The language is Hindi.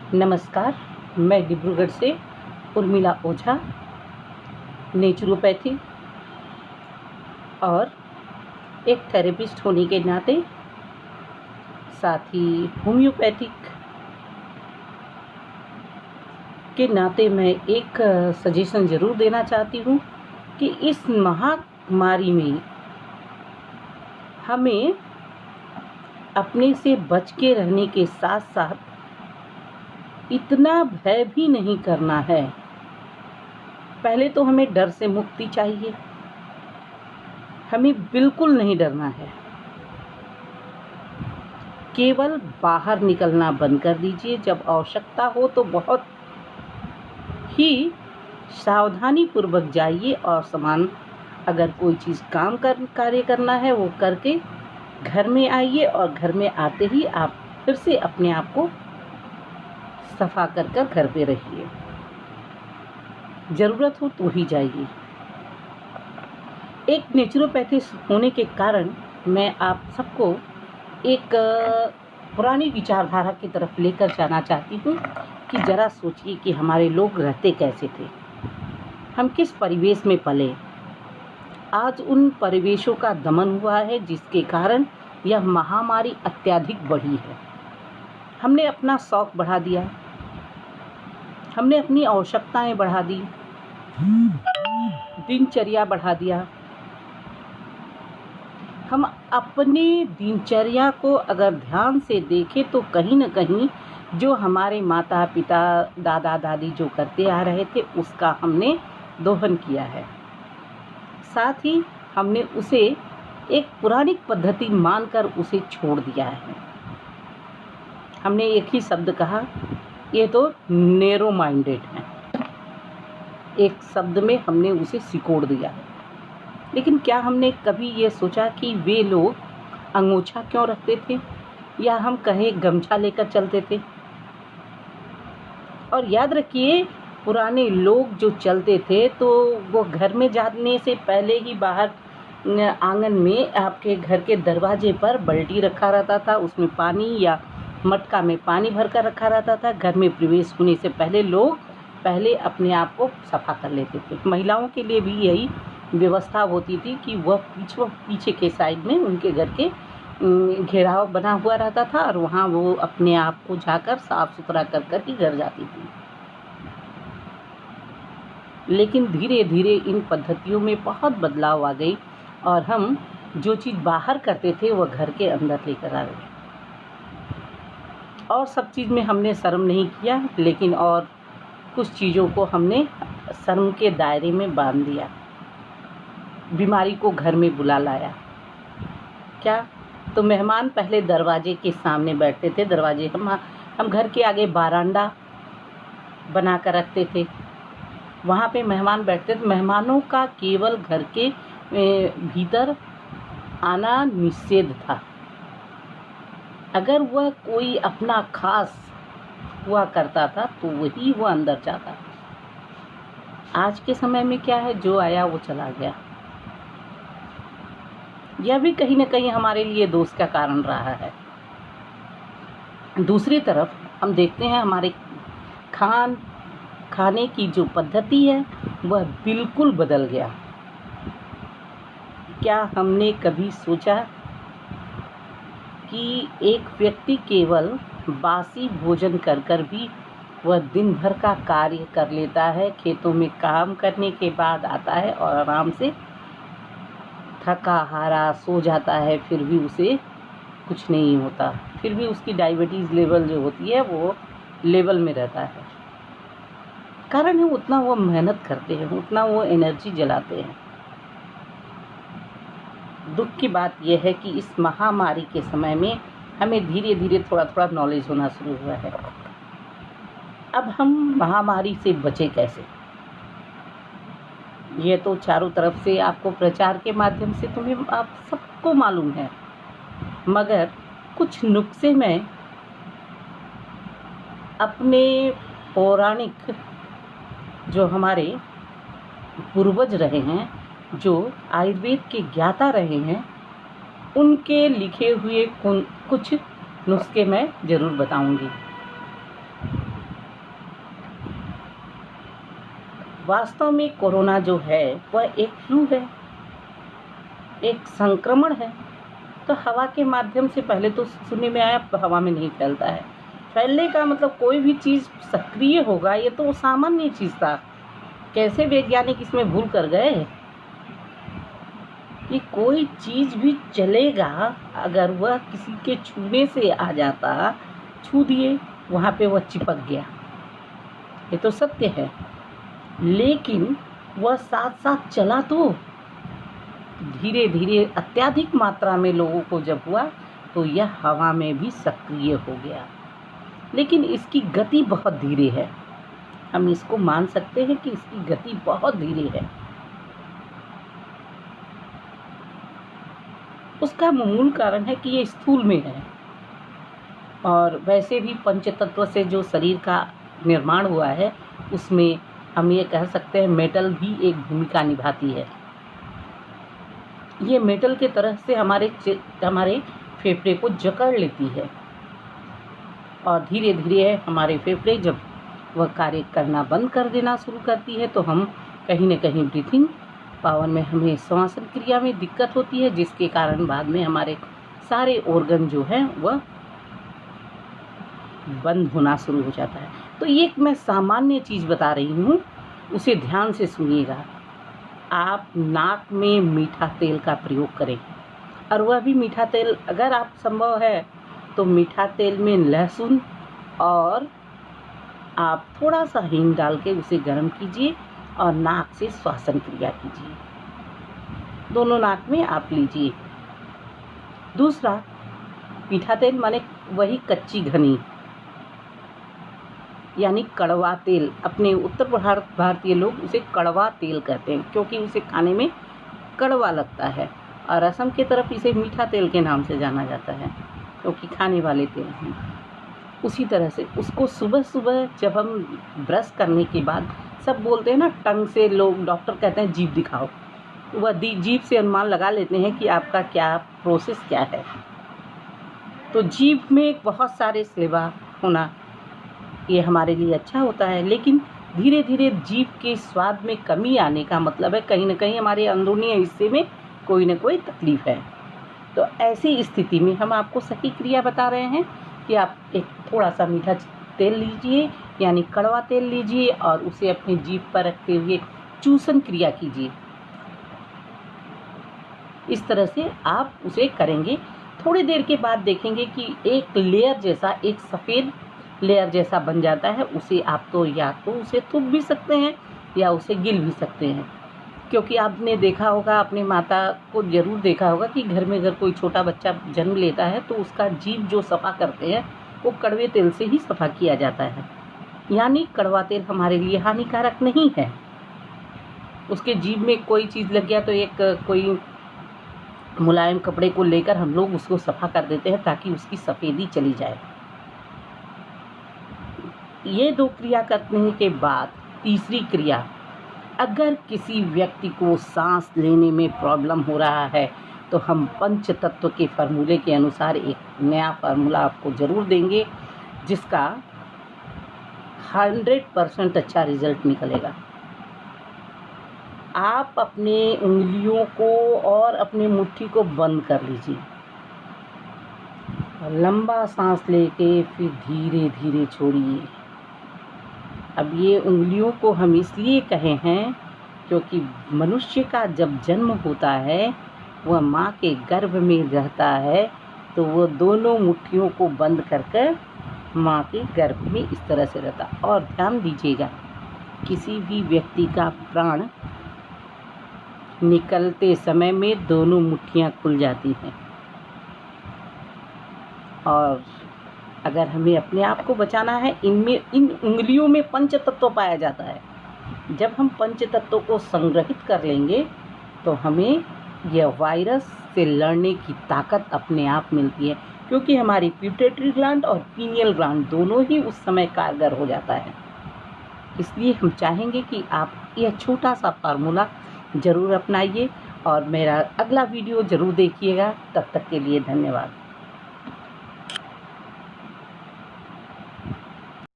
नमस्कार, मैं डिब्रूगढ़ से उर्मिला ओझा, नेचुरोपैथी और एक थेरेपिस्ट होने के नाते साथ ही होम्योपैथिक के नाते मैं एक सजेशन ज़रूर देना चाहती हूँ कि इस महामारी में हमें अपने से बच के रहने के साथ साथ इतना भय भी नहीं करना है। पहले तो हमें डर से मुक्ति चाहिए, हमें बिल्कुल नहीं डरना है। केवल बाहर निकलना बंद कर दीजिए। जब आवश्यकता हो तो बहुत ही सावधानी पूर्वक जाइए और सामान अगर कोई चीज़ कार्य करना है वो करके घर में आइए और घर में आते ही आप फिर से अपने आप को सफा कर घर पे रहिए। ज़रूरत हो तो ही जाइए। एक नेचुरोपैथिस्ट होने के कारण मैं आप सबको एक पुरानी विचारधारा की तरफ लेकर जाना चाहती हूँ कि ज़रा सोचिए कि हमारे लोग रहते कैसे थे, हम किस परिवेश में पले। आज उन परिवेशों का दमन हुआ है जिसके कारण यह महामारी अत्यधिक बढ़ी है। हमने अपना शौक बढ़ा दिया, हमने अपनी आवश्यकताएं बढ़ा दी, दिनचर्या बढ़ा दिया। हम अपनी दिनचर्या को अगर ध्यान से देखें तो कहीं न कहीं जो हमारे माता पिता दादा दादी जो करते आ रहे थे उसका हमने दोहन किया है। साथ ही हमने उसे एक पौराणिक पद्धति मानकर उसे छोड़ दिया है। हमने एक ही शब्द कहा, ये तो नैरो माइंडेड है। एक शब्द में हमने उसे सिकोड़ दिया। लेकिन क्या हमने कभी ये सोचा कि वे लोग अंगोछा क्यों रखते थे, या हम कहें गमछा लेकर चलते थे? और याद रखिए, पुराने लोग जो चलते थे तो वो घर में जाने से पहले ही बाहर आंगन में आपके घर के दरवाजे पर बाल्टी रखा रहता था, उसमें पानी या मटका में पानी भरकर रखा रहता था। घर में प्रवेश होने से पहले लोग पहले अपने आप को सफा कर लेते थे। महिलाओं के लिए भी यही व्यवस्था होती थी कि वह पीछे के साइड में उनके घर के घेराव बना हुआ रहता था और वहाँ वो अपने आप को जाकर साफ सुथरा कर ही घर जाती थी। लेकिन धीरे धीरे इन पद्धतियों में बहुत बदलाव आ गई और हम जो चीज़ बाहर करते थे वह घर के अंदर लेकर आ गए। और सब चीज़ में हमने शर्म नहीं किया, लेकिन और कुछ चीज़ों को हमने शर्म के दायरे में बांध दिया। बीमारी को घर में बुला लाया। क्या? तो मेहमान पहले दरवाजे के सामने बैठते थे। दरवाजे हम घर के आगे बारांडा बना कर रखते थे, वहाँ पे मेहमान बैठते थे। मेहमानों का केवल घर के भीतर आना निषेध था। अगर वह कोई अपना खास हुआ करता था तो वही वह अंदर जाता था। आज के समय में क्या है, जो आया वो चला गया। यह भी कहीं न कहीं हमारे लिए दोष का कारण रहा है। दूसरी तरफ हम देखते हैं हमारे खाने की जो पद्धति है वह बिल्कुल बदल गया। क्या हमने कभी सोचा कि एक व्यक्ति केवल बासी भोजन कर भी वह दिन भर का कार्य कर लेता है, खेतों में काम करने के बाद आता है और आराम से थका हारा सो जाता है, फिर भी उसे कुछ नहीं होता, फिर भी उसकी डायबिटीज़ लेवल जो होती है वो लेवल में रहता है। कारण है उतना वो मेहनत करते हैं, उतना वो एनर्जी जलाते हैं। दुख की बात यह है कि इस महामारी के समय में हमें धीरे धीरे थोड़ा नॉलेज होना शुरू हुआ है। अब हम महामारी से बचे कैसे? ये तो चारों तरफ से आपको प्रचार के माध्यम से तुम्हें आप सबको मालूम है, मगर कुछ नुस्खे मैं अपने पौराणिक जो हमारे पूर्वज रहे हैं, जो आयुर्वेद के ज्ञाता रहे हैं, उनके लिखे हुए कुछ नुस्खे मैं ज़रूर बताऊंगी। वास्तव में कोरोना जो है वह एक फ्लू है, एक संक्रमण है। तो हवा के माध्यम से पहले तो सुनने में आया हवा में नहीं फैलता है। फैलने का मतलब कोई भी चीज़ सक्रिय होगा, ये तो सामान्य चीज़ था। कैसे वैज्ञानिक इसमें भूल कर गए कि कोई चीज़ भी चलेगा अगर वह किसी के छूने से आ जाता, छू दिए वहाँ पे वह चिपक गया, ये तो सत्य है। लेकिन वह साथ साथ चला तो धीरे धीरे अत्यधिक मात्रा में लोगों को जब हुआ तो यह हवा में भी सक्रिय हो गया। लेकिन इसकी गति बहुत धीरे है, हम इसको मान सकते हैं कि इसकी गति बहुत धीरे है। उसका मूल कारण है कि ये स्थूल में है, और वैसे भी पंचतत्व से जो शरीर का निर्माण हुआ है उसमें हम ये कह सकते हैं मेटल भी एक भूमिका निभाती है। ये मेटल के तरह से हमारे फेफड़े को जकड़ लेती है, और धीरे धीरे हमारे फेफड़े जब वह कार्य करना बंद कर देना शुरू करती है तो हम कहीं न कहीं ब्रीथिंग पावर में, हमें श्वसन क्रिया में दिक्कत होती है, जिसके कारण बाद में हमारे सारे ऑर्गन जो हैं वह बंद होना शुरू हो जाता है। तो ये मैं सामान्य चीज़ बता रही हूँ, उसे ध्यान से सुनिएगा। आप नाक में मीठा तेल का प्रयोग करें, और वह भी मीठा तेल अगर आप संभव है तो मीठा तेल में लहसुन और आप थोड़ा सा हींग डाल के उसे गर्म कीजिए और नाक से श्वसन क्रिया कीजिए, दोनों नाक में आप लीजिए। दूसरा, मीठा तेल माने वही कच्ची घनी यानी कड़वा तेल। अपने उत्तर भारतीय लोग उसे कड़वा तेल कहते हैं क्योंकि उसे खाने में कड़वा लगता है, और असम की तरफ इसे मीठा तेल के नाम से जाना जाता है क्योंकि खाने वाले तेल हैं। उसी तरह से उसको सुबह सुबह जब हम ब्रश करने के बाद, सब बोलते हैं ना टंग से, लोग डॉक्टर कहते हैं जीभ दिखाओ, वह जीभ से अनुमान लगा लेते हैं कि आपका क्या प्रोसेस क्या है। तो जीभ में बहुत सारे सेवा होना ये हमारे लिए अच्छा होता है, लेकिन धीरे धीरे जीभ के स्वाद में कमी आने का मतलब है कहीं ना कहीं हमारे अंदरूनी हिस्से में कोई ना कोई तकलीफ है। तो ऐसी स्थिति में हम आपको सही क्रिया बता रहे हैं कि आप एक थोड़ा सा मीठा तेल लीजिए यानी कड़वा तेल लीजिए और उसे अपनी जीभ पर रखते हुए चूसन क्रिया कीजिए। इस तरह से आप उसे करेंगे, थोड़ी देर के बाद देखेंगे कि एक लेयर जैसा, एक सफ़ेद लेयर जैसा बन जाता है। उसे आप तो या तो उसे थूक भी सकते हैं या उसे गिल भी सकते हैं, क्योंकि आपने देखा होगा, अपने माता को ज़रूर देखा होगा कि घर में अगर कोई छोटा बच्चा जन्म लेता है तो उसका जीभ जो सफ़ा करते हैं वो कड़वे तेल से ही सफ़ा किया जाता है। यानी कड़वा तेल हमारे लिए हानिकारक नहीं है। उसके जीभ में कोई चीज़ लग गया तो एक कोई मुलायम कपड़े को लेकर हम लोग उसको सफ़ा कर देते हैं ताकि उसकी सफ़ेदी चली जाए। ये दो क्रिया करने के बाद तीसरी क्रिया, अगर किसी व्यक्ति को सांस लेने में प्रॉब्लम हो रहा है तो हम पंच तत्व के फार्मूले के अनुसार एक नया फार्मूला आपको ज़रूर देंगे जिसका 100% अच्छा रिजल्ट निकलेगा। आप अपने उंगलियों को और अपनी मुट्ठी को बंद कर लीजिए, लंबा सांस लेके फिर धीरे धीरे छोड़िए। अब ये उंगलियों को हम इसलिए कहे हैं क्योंकि मनुष्य का जब जन्म होता है, वह माँ के गर्भ में रहता है, तो वो दोनों मुट्ठियों को बंद कर कर माँ के गर्भ में इस तरह से रहता। और ध्यान दीजिएगा, किसी भी व्यक्ति का प्राण निकलते समय में दोनों मुट्ठियाँ खुल जाती हैं, और अगर हमें अपने आप को बचाना है, इन उंगलियों में पंच तत्व पाया जाता है। जब हम पंच तत्वों को संग्रहित कर लेंगे तो हमें यह वायरस से लड़ने की ताकत अपने आप मिलती है, क्योंकि हमारी पिट्यूटरी ग्लैंड और पीनियल ग्लैंड दोनों ही उस समय कारगर हो जाता है। इसलिए हम चाहेंगे कि आप यह छोटा सा फार्मूला ज़रूर अपनाइए और मेरा अगला वीडियो ज़रूर देखिएगा। तब तक के लिए धन्यवाद।